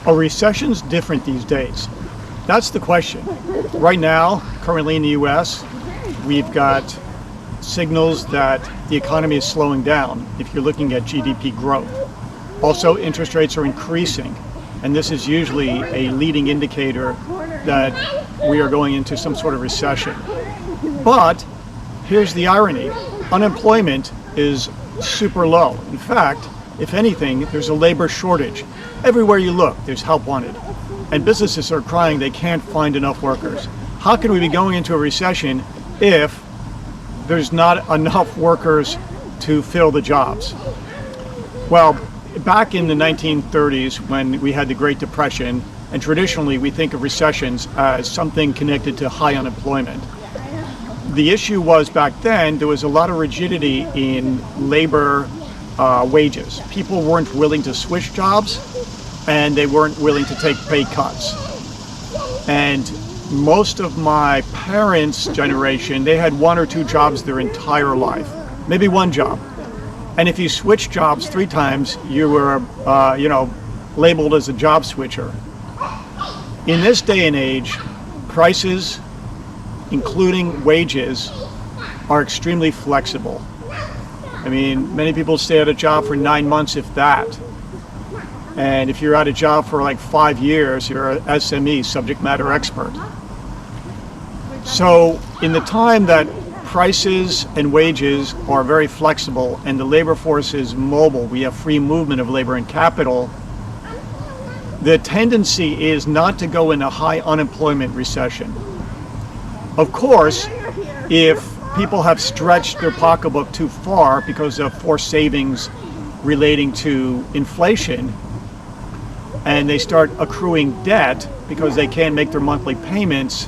Are recessions different these days? That's the question. Right now, currently in the US, we've got signals that the economy is slowing down if you're looking at GDP growth. Also, interest rates are increasing, and this is usually a leading indicator that we are going into some sort of recession. But here's the irony. Unemployment is super low. In fact, if anything, there's a labor shortage. Everywhere you look, there's help wanted. And businesses are crying they can't find enough workers. How can we be going into a recession if there's not enough workers to fill the jobs? Well, back in the 1930s when we had the Great Depression, and traditionally we think of recessions as something connected to high unemployment. The issue was back then there was a lot of rigidity in labor wages. People weren't willing to switch jobs, and they weren't willing to take pay cuts. And most of my parents' generation, they had one or two jobs their entire life, maybe one job. And if you switched jobs 3 times, you were, labeled as a job switcher. In this day and age, prices, including wages, are extremely flexible. I mean, many people stay at a job for 9 months, if that. And if you're at a job for like 5 years, you're an SME, subject matter expert. So in the time that prices and wages are very flexible and the labor force is mobile, we have free movement of labor and capital, the tendency is not to go in a high unemployment recession. Of course, if people have stretched their pocketbook too far because of forced savings relating to inflation, and they start accruing debt because they can't make their monthly payments,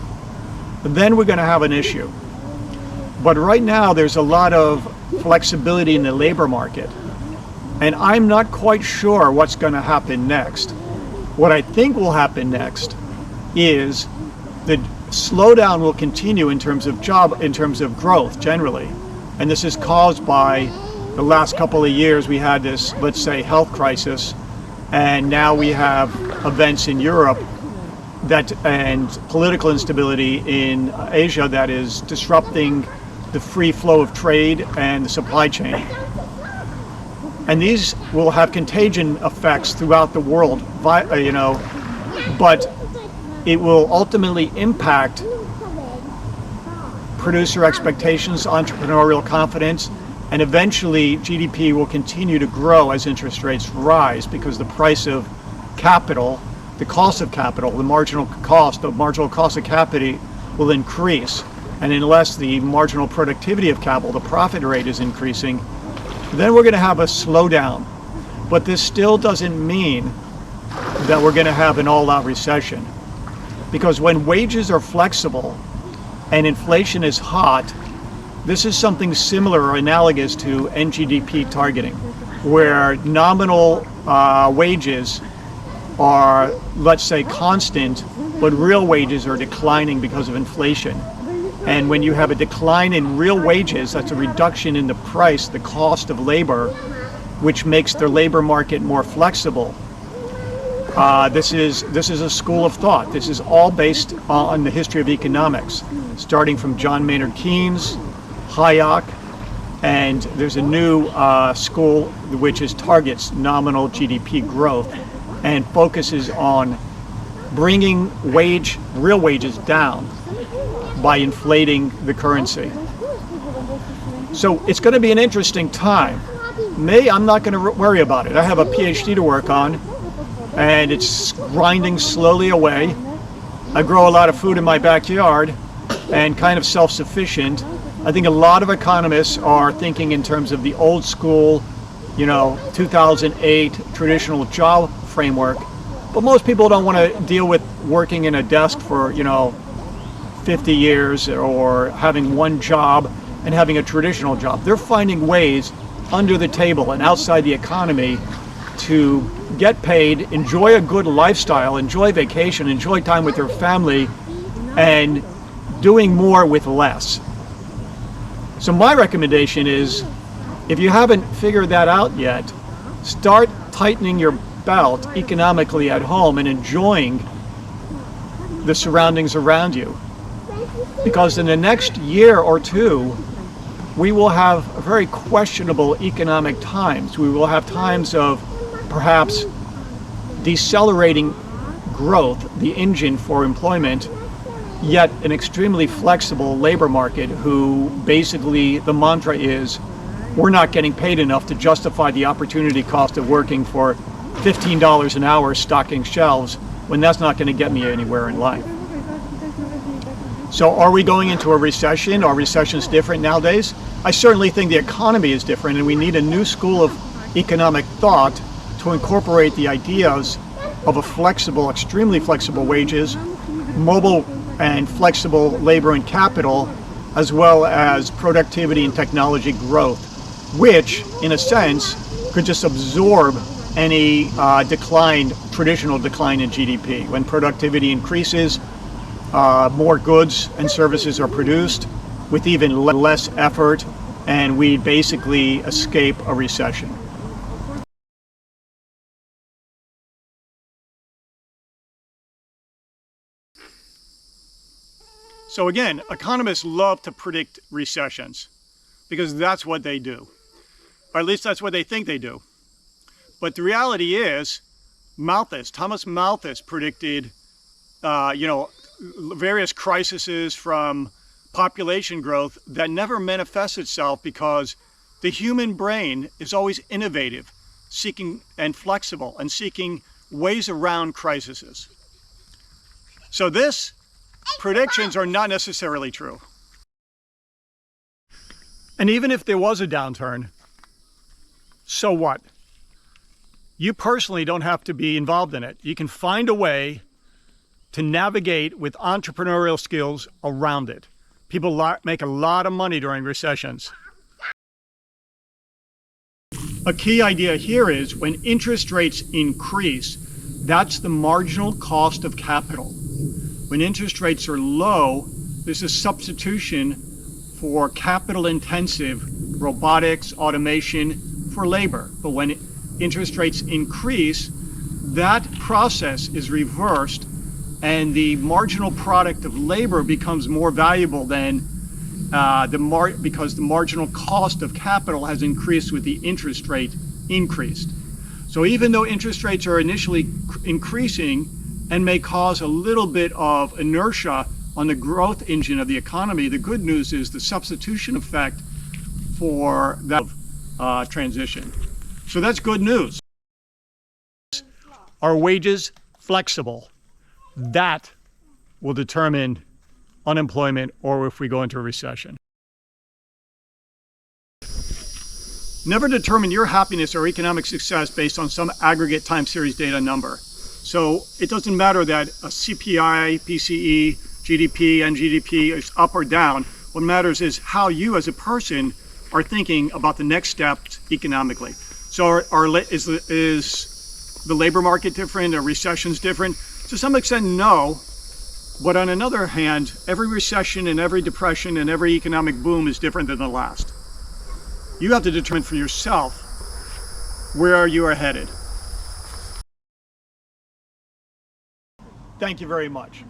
then we're going to have an issue. But right now there's a lot of flexibility in the labor market, and I'm not quite sure what's going to happen next. What I think will happen next is the slowdown will continue in terms of growth generally, and this is caused by the last couple of years we had this, let's say, health crisis, and now we have events in Europe and political instability in Asia that is disrupting the free flow of trade and the supply chain. And these will have contagion effects throughout the world, but it will ultimately impact producer expectations, entrepreneurial confidence, and eventually GDP will continue to grow as interest rates rise because the price of capital, the cost of capital, the marginal cost of capital will increase. And unless the marginal productivity of capital, the profit rate, is increasing, then we're going to have a slowdown. But this still doesn't mean that we're going to have an all-out recession. Because when wages are flexible and inflation is hot, this is something similar or analogous to NGDP targeting, where nominal wages are, let's say, constant, but real wages are declining because of inflation. And when you have a decline in real wages, that's a reduction in the price, the cost of labor, which makes the labor market more flexible. This is a school of thought. This is all based on the history of economics, starting from John Maynard Keynes, Hayek, and there's a new school which targets nominal GDP growth and focuses on bringing real wages down by inflating the currency. So it's going to be an interesting time. I'm not going to worry about it. I have a PhD to work on, and it's grinding slowly away. I grow a lot of food in my backyard and kind of self-sufficient. I think a lot of economists are thinking in terms of the old school, 2008 traditional job framework, but most people don't want to deal with working in a desk for, 50 years or having one job and having a traditional job. They're finding ways under the table and outside the economy to get paid, enjoy a good lifestyle, enjoy vacation, enjoy time with their family, and doing more with less. So my recommendation is, if you haven't figured that out yet, start tightening your belt economically at home and enjoying the surroundings around you. Because in the next year or two, we will have very questionable economic times. We will have times of perhaps decelerating growth, the engine for employment, yet an extremely flexible labor market who basically the mantra is, we're not getting paid enough to justify the opportunity cost of working for $15 an hour stocking shelves when that's not going to get me anywhere in life. So are we going into a recession? Are recessions different nowadays? I certainly think the economy is different, and we need a new school of economic thought to incorporate the ideas of a flexible, extremely flexible wages, mobile and flexible labor and capital, as well as productivity and technology growth, which in a sense could just absorb any traditional decline in GDP. When productivity increases, more goods and services are produced with even less effort, and we basically escape a recession. So again, economists love to predict recessions because that's what they do, or at least that's what they think they do. But the reality is, Thomas Malthus predicted, various crises from population growth that never manifests itself because the human brain is always innovative, seeking and flexible and seeking ways around crises. So these predictions are not necessarily true. And even if there was a downturn, so what? You personally don't have to be involved in it. You can find a way to navigate with entrepreneurial skills around it. People make a lot of money during recessions. A key idea here is when interest rates increase, that's the marginal cost of capital. When interest rates are low, there's a substitution for capital-intensive robotics, automation for labor. But when interest rates increase, that process is reversed and the marginal product of labor becomes more valuable than because the marginal cost of capital has increased with the interest rate increased. So even though interest rates are initially increasing and may cause a little bit of inertia on the growth engine of the economy, the good news is the substitution effect for that transition. So that's good news. Are wages flexible? That will determine unemployment or if we go into a recession. Never determine your happiness or economic success based on some aggregate time series data number. So it doesn't matter that a CPI, PCE, GDP, and GDP is up or down. What matters is how you as a person are thinking about the next steps economically. So is the labor market different? Are recessions different? To some extent, no. But on another hand, every recession and every depression and every economic boom is different than the last. You have to determine for yourself where you are headed. Thank you very much.